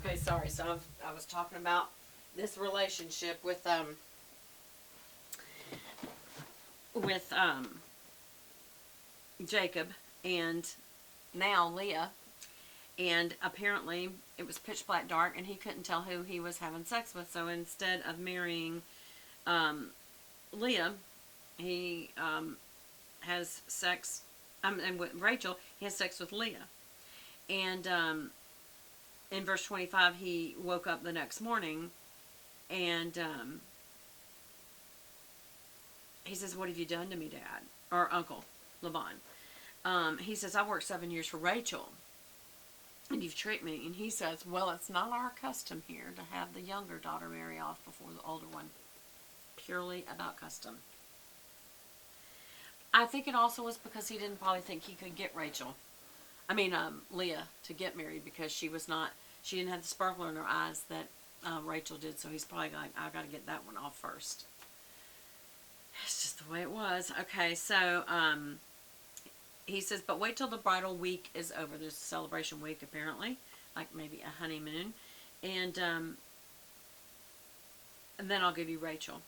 Okay, sorry. So I was talking about this relationship with Jacob and now Leah, and apparently it was pitch black dark, and he couldn't tell who he was having sex with. So instead of marrying Leah, he has sex. And with Rachel, he has sex with Leah, and in verse 25, he woke up the next morning, and he says, "What have you done to me, Dad?" Or Uncle Laban. He says, "I worked 7 years for Rachel, and you've tricked me." And he says, "Well, it's not our custom here to have the younger daughter marry off before the older one. Purely about custom." I think it also was because he didn't probably think he could get Leah to get married, because she didn't have the sparkle in her eyes that Rachel did. So he's probably like, "I got to get that one off first." It's just the way it was. Okay, so he says, "But wait till the bridal week is over." There's a celebration week, apparently, like maybe a honeymoon. And then I'll give you Rachel.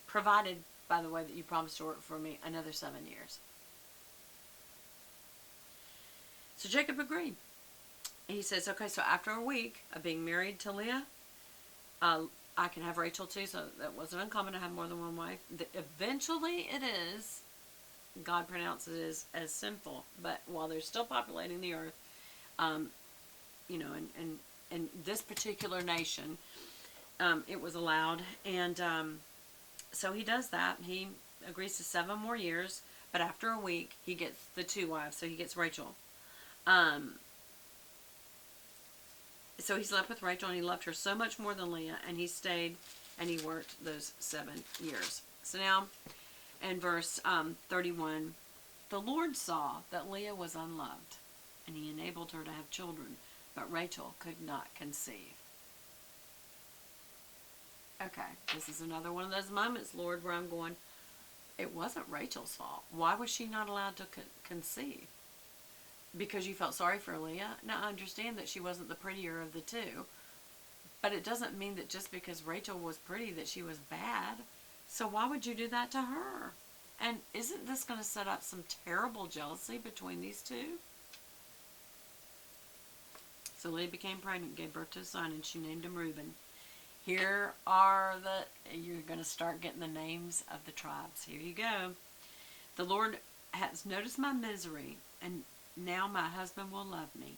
Provided, by the way, that you promise to work for me another 7 years. So Jacob agreed. He says, "Okay, so after a week of being married to Leah, I can have Rachel too." So that wasn't uncommon to have more than one wife. Eventually it is. God pronounces it as sinful. But while they're still populating the earth, in this particular nation, it was allowed. And so he does that. He agrees to 7 more years. But after a week, he gets the 2 wives. So he gets Rachel. So he slept with Rachel, and he loved her so much more than Leah, and he stayed and he worked those 7 years. So now, in verse 31, "The Lord saw that Leah was unloved, and he enabled her to have children, but Rachel could not conceive." Okay, this is another one of those moments, Lord, where I'm going, it wasn't Rachel's fault. Why was she not allowed to conceive? Because you felt sorry for Leah? Now, I understand that she wasn't the prettier of the two, but it doesn't mean that just because Rachel was pretty that she was bad. So why would you do that to her? And isn't this going to set up some terrible jealousy between these two? So Leah became pregnant, gave birth to a son, and she named him Reuben. You're going to start getting the names of the tribes. Here you go. "The Lord has noticed my misery, and now my husband will love me."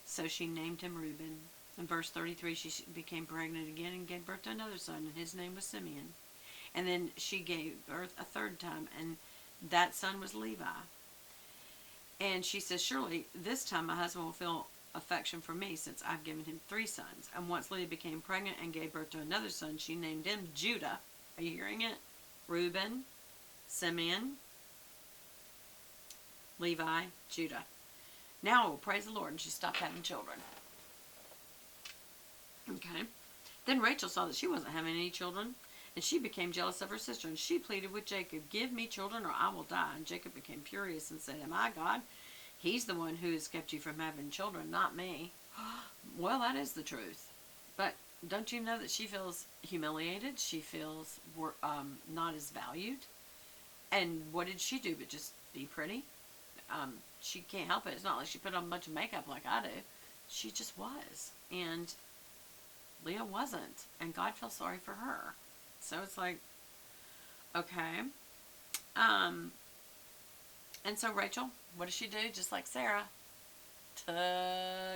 So she named him Reuben. In verse 33, she became pregnant again and gave birth to another son, and his name was Simeon. And then she gave birth a 3rd time, and that son was Levi. And she says, "Surely this time my husband will feel affection for me, since I've given him 3 sons. And once Leah became pregnant and gave birth to another son, she named him Judah." Are you hearing it? Reuben, Simeon, Levi, Judah. "Now I will praise the Lord." And she stopped having children. Okay. Then Rachel saw that she wasn't having any children, and she became jealous of her sister, and she pleaded with Jacob, "Give me children or I will die." And Jacob became furious and said, "Am I God? He's the one who has kept you from having children, not me." Well, that is the truth. But don't you know that she feels humiliated? She feels not as valued. And what did she do but just be pretty? She can't help it. It's not like she put on a bunch of makeup like I do. She just was. And Leah wasn't. And God felt sorry for her. So it's like, okay. And so Rachel, what does she do? Just like Sarah, took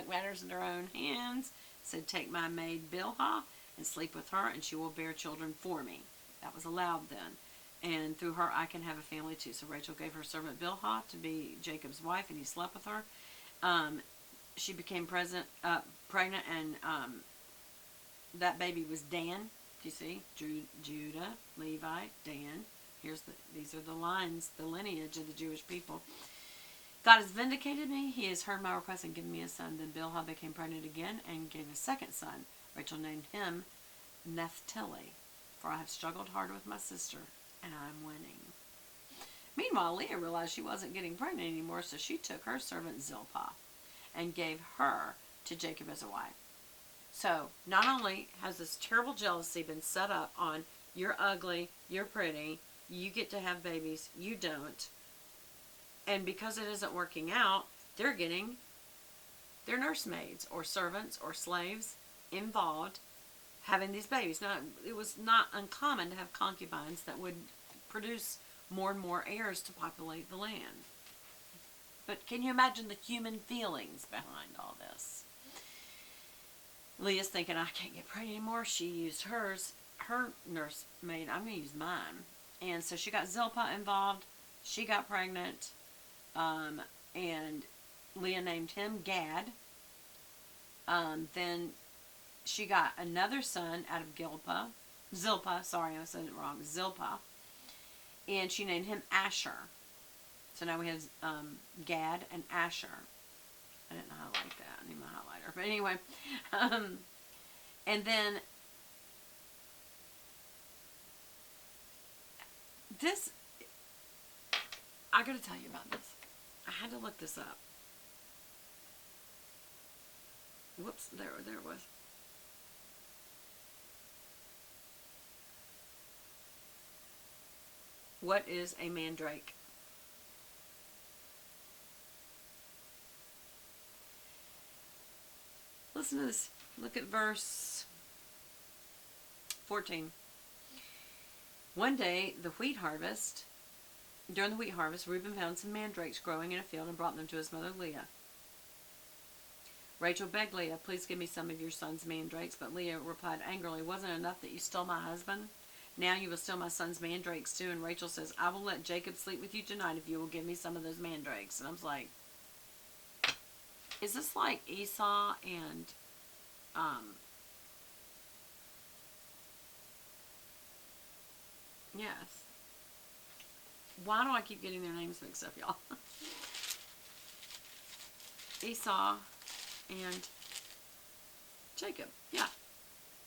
matters into her own hands, said, "Take my maid Bilhah and sleep with her, and she will bear children for me." That was allowed then. "And through her I can have a family too." So Rachel gave her servant Bilhah to be Jacob's wife, and he slept with her. She became pregnant, and that baby was Dan. Do you see? Judah, Levi, Dan. These are the lines, the lineage of the Jewish people. "God has vindicated me. He has heard my request and given me a son." Then Bilhah became pregnant again and gave a 2nd son. Rachel named him Naphtali, "For I have struggled hard with my sister, and I am winning." Meanwhile, Leah realized she wasn't getting pregnant anymore, so she took her servant Zilpah and gave her to Jacob as a wife. So not only has this terrible jealousy been set up on you're ugly, you're pretty, you get to have babies, you don't. And because it isn't working out, they're getting their nursemaids or servants or slaves involved having these babies. Now, it was not uncommon to have concubines that would produce more and more heirs to populate the land. But can you imagine the human feelings behind all this? Leah's thinking, I can't get pregnant anymore. She used her nursemaid. I'm going to use mine. And so she got Zilpah involved. She got pregnant. And Leah named him Gad. Then she got another son out of Zilpah, sorry, I said it wrong, Zilpah. And she named him Asher. So now we have Gad and Asher. I didn't highlight that. I need my highlighter. But anyway. And then this, I got to tell you about this. I had to look this up. Whoops, there it was. What is a mandrake? Listen to this. Look at verse 14. One day, during the wheat harvest, Reuben found some mandrakes growing in a field and brought them to his mother Leah. Rachel begged Leah, please give me some of your son's mandrakes, but Leah replied angrily, wasn't it enough that you stole my husband? Now you will steal my son's mandrakes too. And Rachel says, I will let Jacob sleep with you tonight if you will give me some of those mandrakes. And I was like, is this like Esau and yes. Why do I keep getting their names mixed up, y'all? Esau and Jacob. Yeah.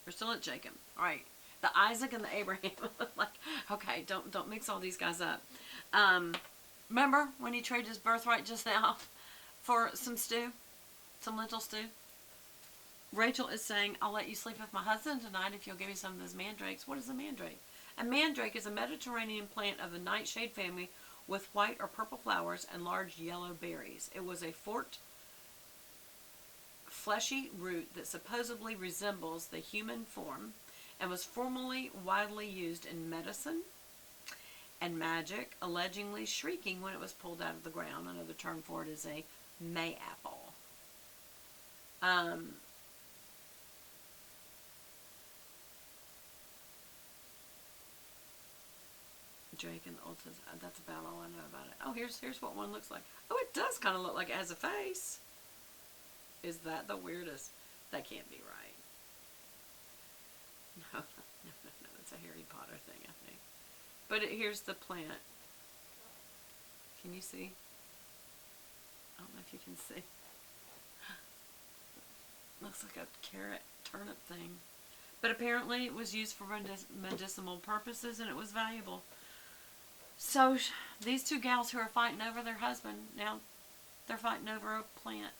We're still at Jacob. All right. The Isaac and the Abraham. Like, okay, don't mix all these guys up. Remember when he traded his birthright just now for some stew? Some lentil stew? Rachel is saying, I'll let you sleep with my husband tonight if you'll give me some of those mandrakes. What is a mandrake? A mandrake is a Mediterranean plant of the nightshade family with white or purple flowers and large yellow berries. It was a forked, fleshy root that supposedly resembles the human form and was formerly widely used in medicine and magic, allegedly shrieking when it was pulled out of the ground. Another term for it is a mayapple. Drake and the Old says, that's about all I know about it. Oh, here's what one looks like. Oh, it does kind of look like it has a face. Is that the weirdest? That can't be right. No, it's a Harry Potter thing, I think. But here's the plant. Can you see? I don't know if you can see. Looks like a carrot turnip thing. But apparently it was used for medicinal purposes and it was valuable. So these two gals who are fighting over their husband, now they're fighting over a plant.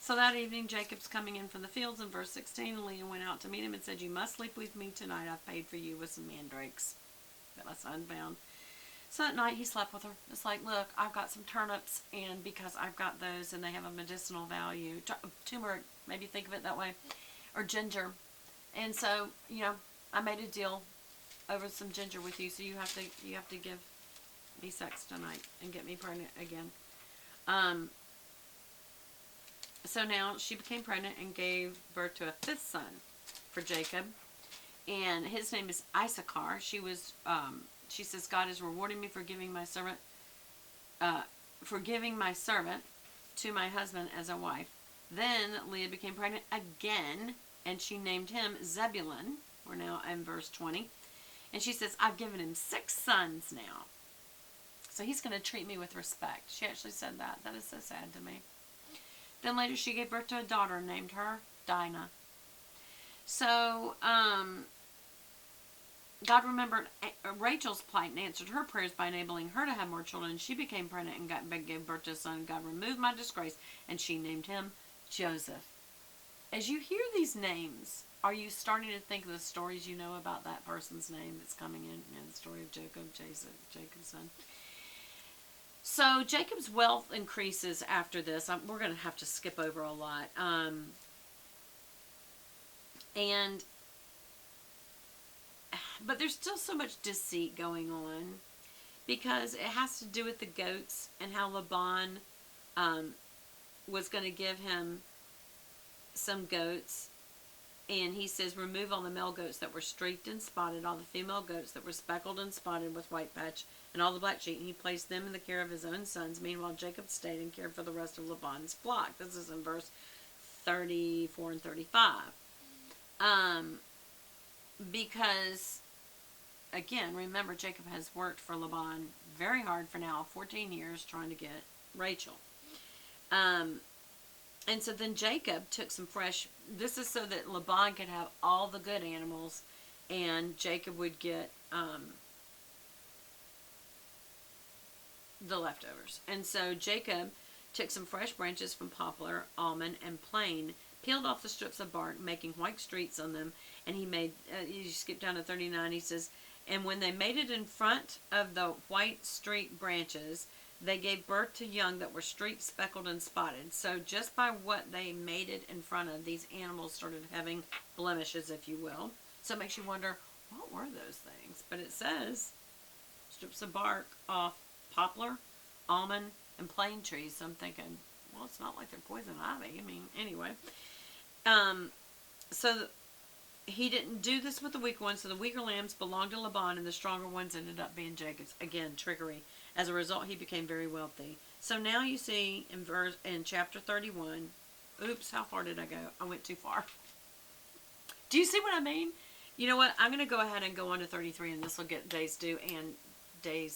So that evening, Jacob's coming in from the fields in verse 16, and Leah went out to meet him and said, you must sleep with me tonight. I've paid for you with some mandrakes that my son found. So that night he slept with her. It's like, look, I've got some turnips, and because I've got those and they have a medicinal value, turmeric, maybe think of it that way, or ginger. And so, I made a deal over some ginger with you, so you have to give me sex tonight and get me pregnant again. So now she became pregnant and gave birth to a fifth son for Jacob, and his name is Issachar. She says, God is rewarding me for giving my servant to my husband as a wife. Then Leah became pregnant again, and she named him Zebulun. We're now in verse 20. And she says, I've given him 6 sons now. So he's going to treat me with respect. She actually said that. That is so sad to me. Then later she gave birth to a daughter and named her Dinah. So, God remembered Rachel's plight and answered her prayers by enabling her to have more children. She became pregnant and gave birth to a son. God removed my disgrace, and she named him Joseph. As you hear these names, are you starting to think of the stories you know about that person's name that's coming in? You know, the story of Jacob's son. So Jacob's wealth increases after this. We're going to have to skip over a lot. But there's still so much deceit going on because it has to do with the goats and how Laban was going to give him some goats. And he says, remove all the male goats that were streaked and spotted, all the female goats that were speckled and spotted with white patch, and all the black sheep. And he placed them in the care of his own sons. Meanwhile, Jacob stayed and cared for the rest of Laban's flock. This is in verse 34 and 35. Because, again, remember, Jacob has worked for Laban very hard for now 14 years trying to get Rachel. And so then Jacob took some fresh, this is so that Laban could have all the good animals and Jacob would get the leftovers. And so Jacob took some fresh branches from poplar, almond, and plane, peeled off the strips of bark, making white streaks on them, and he made, you skip down to 39, he says, and when they mated in front of the white streaked branches, they gave birth to young that were streaked, speckled, and spotted. So just by what they mated in front of, these animals started having blemishes, if you will. So it makes you wonder, what were those things? But it says strips of bark off poplar, almond, and plane trees. So I'm thinking, well, it's not like they're poison ivy. I mean, anyway. So he didn't do this with the weaker ones. So the weaker lambs belonged to Laban, and the stronger ones ended up being Jacob's. Again, trickery. As a result, he became very wealthy. So now you see in chapter 31, oops, how far did I go? I went too far. Do you see what I mean? You know what? I'm going to go ahead and go on to 33, and this will get days due and days